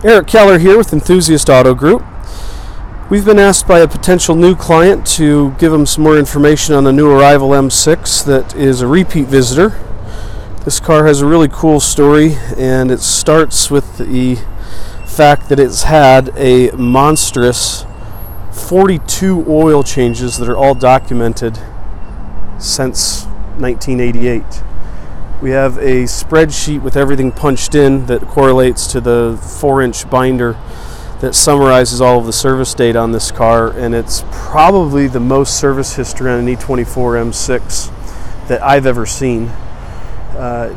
Eric Keller here with Enthusiast Auto Group. We've been asked by a potential new client to give them some more information on a new arrival M6 that is a repeat visitor. This car has a really cool story, and it starts with the fact that it's had a monstrous 42 oil changes that are all documented since 1988. We have a spreadsheet with everything punched in that correlates to the 4-inch binder that summarizes all of the service data on this car, and it's probably the most service history on an E24 M6 that I've ever seen.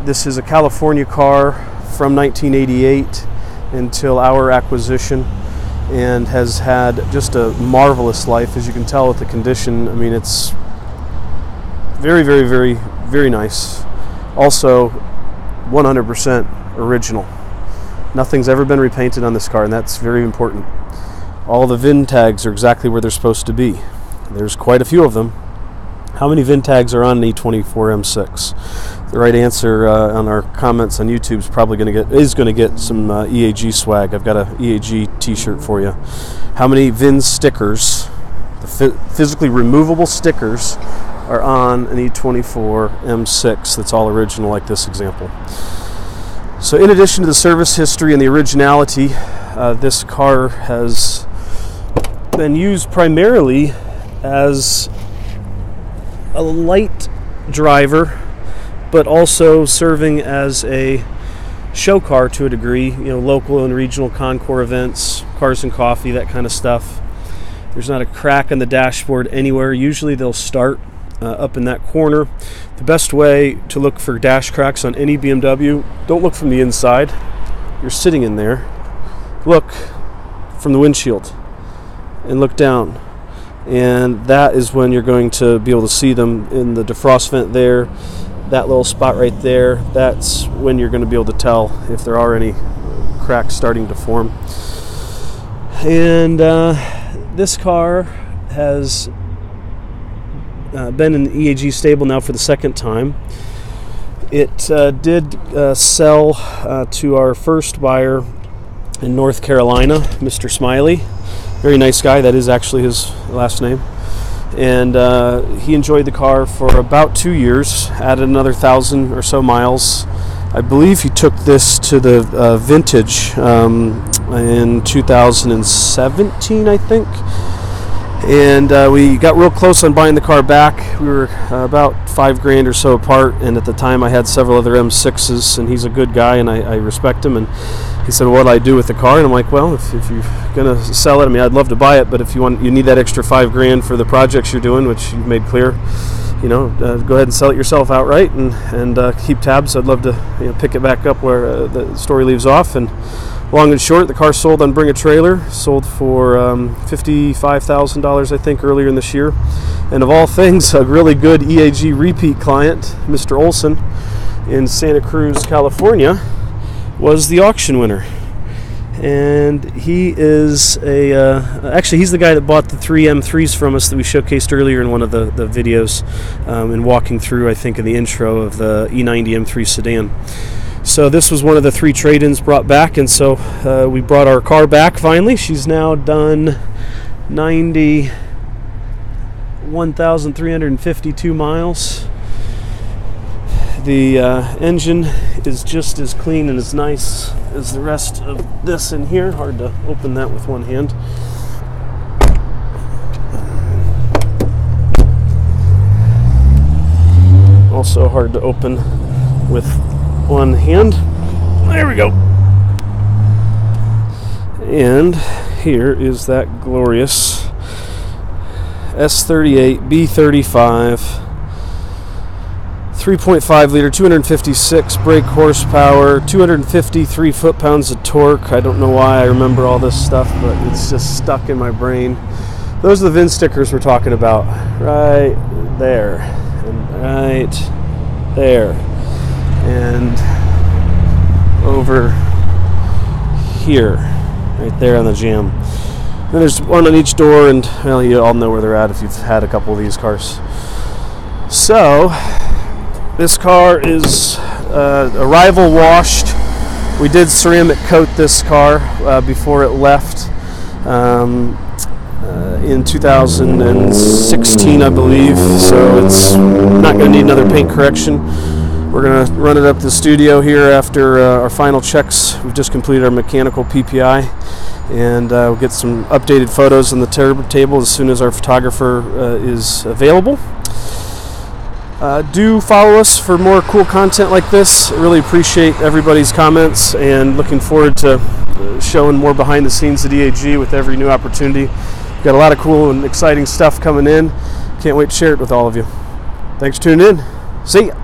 This is a California car from 1988 until our acquisition, and has had just a marvelous life, as you can tell with the condition. I mean, it's very, very, very, very nice. Also, 100% original. Nothing's ever been repainted on this car, and that's very important. All the VIN tags are exactly where they're supposed to be. There's quite a few of them. How many VIN tags are on an E24 M6? The right answer on our comments on YouTube is probably going to get some EAG swag. I've got a EAG T-shirt for you. How many VIN stickers, the physically removable stickers, are on an E24 M6 that's all original, like this example? So in addition to the service history and the originality, this car has been used primarily as a light driver, but also serving as a show car to a degree, local and regional Concours events, Cars and Coffee, that kind of stuff. There's not a crack on the dashboard anywhere. Usually they'll start up in that corner. The best way to look for dash cracks on any BMW, don't look from the inside. You're sitting in there. Look from the windshield and look down. And that is when you're going to be able to see them in the defrost vent there. That little spot right there, that's when you're going to be able to tell if there are any cracks starting to form. And this car has been in the EAG stable now for the second time. It did sell to our first buyer in North Carolina, Mr. Smiley. Very nice guy. That is actually his last name. And he enjoyed the car for about 2 years, added another 1,000 or so miles. I believe he took this to the vintage in 2017, I think. And we got real close on buying the car back. We were about $5,000 or so apart, and at the time I had several other M6s, and he's a good guy, and I respect him. And he said, "What do I do with the car?" And I'm like, "Well, if you're gonna sell it, I mean, I'd love to buy it, but if you need that extra $5,000 for the projects you're doing, which you've made clear, go ahead and sell it yourself outright and keep tabs. I'd love to pick it back up where the story leaves off." And long and short, the car sold on Bring a Trailer, sold for $55,000, I think, earlier in this year. And of all things, a really good EAG repeat client, Mr. Olson in Santa Cruz, California, was the auction winner. And he is actually, he's the guy that bought the 3 M3s from us that we showcased earlier in one of the videos, and walking through, I think, in the intro of the E90 M3 sedan. So this was one of the 3 trade-ins brought back, and so we brought our car back finally. She's now done 91,352 miles. The engine is just as clean and as nice as the rest of this in here. Hard to open that with one hand. Also hard to open with one hand. There we go. And here is that glorious S38 B35 3.5 liter, 256 brake horsepower, 253 foot-pounds of torque. I don't know why I remember all this stuff, but it's just stuck in my brain. Those are the VIN stickers we're talking about. Right there. And right there. And over here. Right there on the jam. Then there's one on each door, and well, you all know where they're at if you've had a couple of these cars. So this car is arrival washed We did ceramic coat this car before it left in 2016, I believe, so it's not going to need another paint correction. We're going to run it up to the studio here after our final checks. We've just completed our mechanical PPI, and we'll get some updated photos on the table as soon as our photographer is available. Do follow us for more cool content like this. I really appreciate everybody's comments, and looking forward to showing more behind the scenes at EAG with every new opportunity. We've got a lot of cool and exciting stuff coming in. Can't wait to share it with all of you. Thanks for tuning in. See ya.